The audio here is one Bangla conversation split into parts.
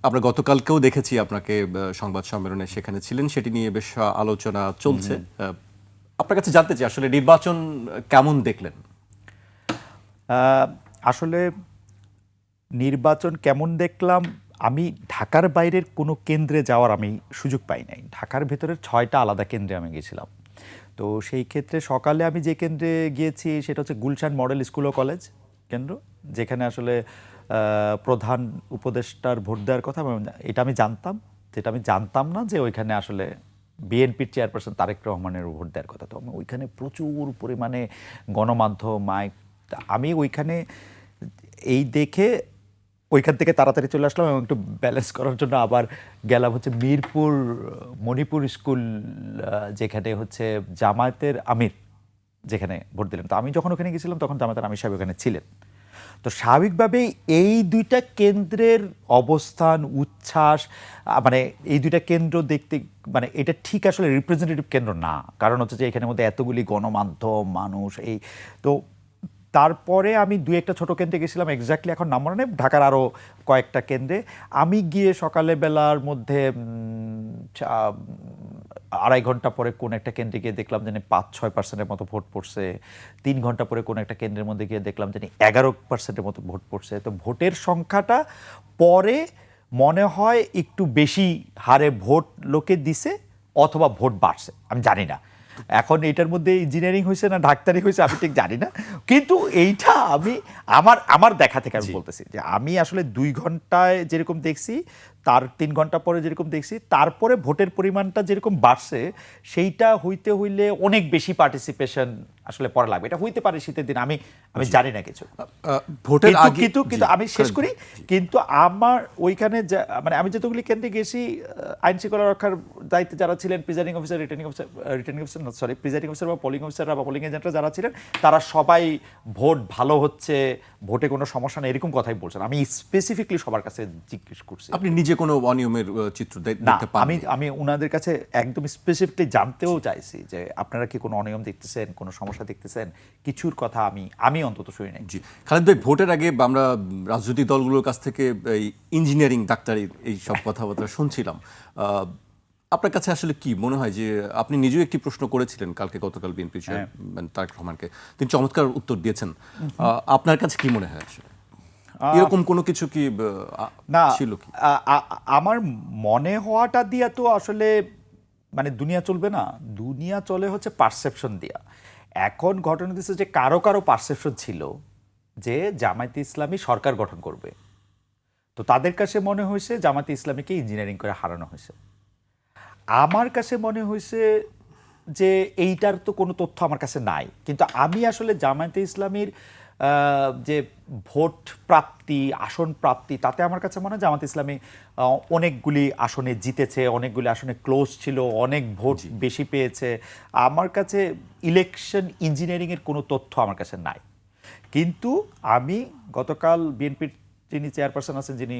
আমরা গতকালকেও দেখেছি আপনাকে সংবাদ সম্মেলনে সেখানে ছিলেন, সেটি নিয়ে বেশ আলোচনা চলছে। আপনার কাছে জানতে চাই আসলে নির্বাচন কেমন দেখলেন? আসলে নির্বাচন কেমন দেখলাম, আমি ঢাকার বাইরের কোনো কেন্দ্রে যাওয়ার আমি সুযোগ পাই নাই। ঢাকার ভেতরের 6টা আলাদা কেন্দ্রে আমি গেছিলাম। তো সেই ক্ষেত্রে সকালে আমি যে কেন্দ্রে গিয়েছি সেটা হচ্ছে গুলশান মডেল স্কুল ও কলেজ কেন্দ্র, যেখানে আসলে প্রধান উপদেষ্টার ভোট দেওয়ার কথা। এটা আমি জানতাম, যেটা আমি জানতাম না যে ওইখানে আসলে বিএনপির চেয়ারপারসন তারেক রহমানের ভোট দেওয়ার কথা। তো আমি ওইখানে প্রচুর পরিমাণে গণমাধ্যম মাইক, আমি ওইখানে এই দেখে ওইখান থেকে তাড়াতাড়ি চলে আসলাম এবং একটু ব্যালেন্স করার জন্য আবার গেলাম হচ্ছে মিরপুর মণিপুর স্কুল, যেখানে হচ্ছে জামায়াতের আমির যেখানে ভোট দিলেন। তো আমি যখন ওখানে গেছিলাম তখন জামায়াতের আমির সাহেব ওখানে ছিলেন। তো স্বাভাবিকভাবেই এই দুইটা কেন্দ্রের অবস্থান উচ্ছ্বাস, মানে এই দুইটা কেন্দ্র দেখতে, মানে এটা ঠিক আসলে রিপ্রেজেন্টেটিভ কেন্দ্র না। কারণ হচ্ছে যে এখানের মধ্যে এতগুলি গণমাধ্যম মানুষ, এই তো তারপরে আমি দুই একটা ছোট কেন্দ্রে গেছিলাম, এক্স্যাক্টলি এখন নাম মনে নেই, ঢাকার আরও কয়েকটা কেন্দ্রে আমি গিয়ে সকালে বেলার মধ্যে 2.5 ঘন্টা পরে কোন একটা কেন্দ্রে গিয়ে দেখলাম যে 5-6% মতো ভোট পড়ছে। 3 ঘন্টা পরে কোন একটা কেন্দ্রের মধ্যে গিয়ে দেখলাম যে 11% মতো ভোট পড়ছে। তো ভোটের সংখ্যাটা পরে মনে হয় একটু বেশি হারে ভোট লোকে দিছে অথবা ভোট বাড়ছে, আমি জানি না। এখন এইটার মধ্যে ইঞ্জিনিয়ারিং হয়েছে না ডাক্তারি হয়েছে আমি ঠিক জানি না, কিন্তু এইটা আমি আমার দেখা থেকে আমি বলতেছি যে আমি আসলে 2 ঘন্টায় যেরকম দেখছি তার 3 ঘন্টা পরে যেরকম দেখছি, তারপরে ভোটের পরিমাণটা যেরকম বাড়ছে সেইটা হইতে হইলে অনেক বেশি পার্টিসিপেশন আসলে পরে লাগবে। এটা হইতে পারে শীতের দিন, আমি জানি না কিছু। ভোটের আগে কিন্তু আমি শেষ করি। কিন্তু আমার ওইখানে মানে আমি যতগুলি কেন্দ্রে গেছি, আইন শৃঙ্খলা রক্ষার দায়িত্বে যারা ছিলেন, প্রিজাইডিং অফিসার, প্রিজাইডিং অফিসার বা পোলিং অফিসাররা বা পোলিং এজেন্টরা যারা ছিলেন, তারা সবাই ভোট ভালো হচ্ছে, ভোটে কোনো সমস্যা নেই এরকম কথাই বলছেন। আমি স্পেসিফিকলি সবার কাছে জিজ্ঞেস করছি। আপনি নিজে কোনো অনিয়মের চিত্র না, দেখতে পান? আমি ওনাদের কাছে একদম স্পেসিফিকলি জানতেও চাইছি যে আপনারা কি কোনো অনিয়ম দেখতেছেন, কোনো সমস্যা দেখতেছেন, কিছুর কথা আমি অন্তত শুনি নাই। জি, খালেদ ভাই, ভোটের আগে আমরা রাজনৈতিক দলগুলোর কাছ থেকে এই ইঞ্জিনিয়ারিং ডাক্তারি এই সব কথাবার্তা শুনছিলাম। আপনার কাছে আসলে কি মনে হয় যে আপনি নিজেও একটি প্রশ্ন করেছিলেন গতকাল বিএনপি চেয়ারম্যান তারেক রহমানকে, তিনি চমৎকার উত্তর দিয়েছেন। আপনার কাছে কি মনে হয় আসলে এরকম কোনো কিছু কি না ছিল কি? আমার মনে হওয়াটা দিয়া তো আসলে মানে দুনিয়া চলবে না, দুনিয়া চলে হচ্ছে পারসেপশন দিয়া। এখন ঘটনা দিচ্ছে যে কারো কারো পারসেপশন ছিল যে জামায়াতে ইসলামী সরকার গঠন করবে, তো তাদের কাছে মনে হয়েছে জামায়াতে ইসলামীকে ইঞ্জিনিয়ারিং করে হারানো হয়েছে। আমার কাছে মনে হয়েছে যে এইটার তো কোনো তথ্য আমার কাছে নাই, কিন্তু আমি আসলে জামায়াতে ইসলামীর যে ভোট প্রাপ্তি, আসন প্রাপ্তি, তাতে আমার কাছে মনে হয় জামায়াতে ইসলামী অনেকগুলি আসনে জিতেছে, অনেকগুলি আসনে ক্লোজ ছিল, অনেক ভোট বেশি পেয়েছে। আমার কাছে ইলেকশন ইঞ্জিনিয়ারিংয়ের কোনো তথ্য আমার কাছে নাই। কিন্তু আমি গতকাল বিএনপির যিনি চেয়ারপারসন আছেন, যিনি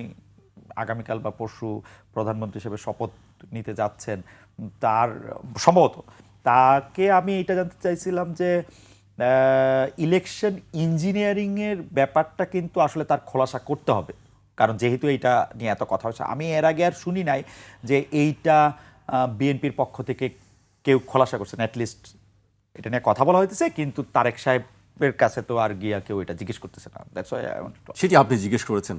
আগামীকাল বা পরশু প্রধানমন্ত্রী হিসেবে শপথ নিতে যাচ্ছেন, তার সম্ভবত তাকে আমি এটা জানতে চাইছিলাম যে ইলেকশন ইঞ্জিনিয়ারিংয়ের ব্যাপারটা কিন্তু আসলে তার খোলাসা করতে হবে, কারণ যেহেতু এইটা নিয়ে এত কথা হচ্ছে। আমি এর আগে আর শুনি নাই যে এইটা বিএনপির পক্ষ থেকে কেউ খোলাসা করছেন, অ্যাটলিস্ট এটা নিয়ে কথা বলা হইতেছে, কিন্তু তারেক সাহেবের কাছে তো আর গিয়া কেউ এটা জিজ্ঞেস করতেছে না। সেটি আপনি জিজ্ঞেস করেছেন?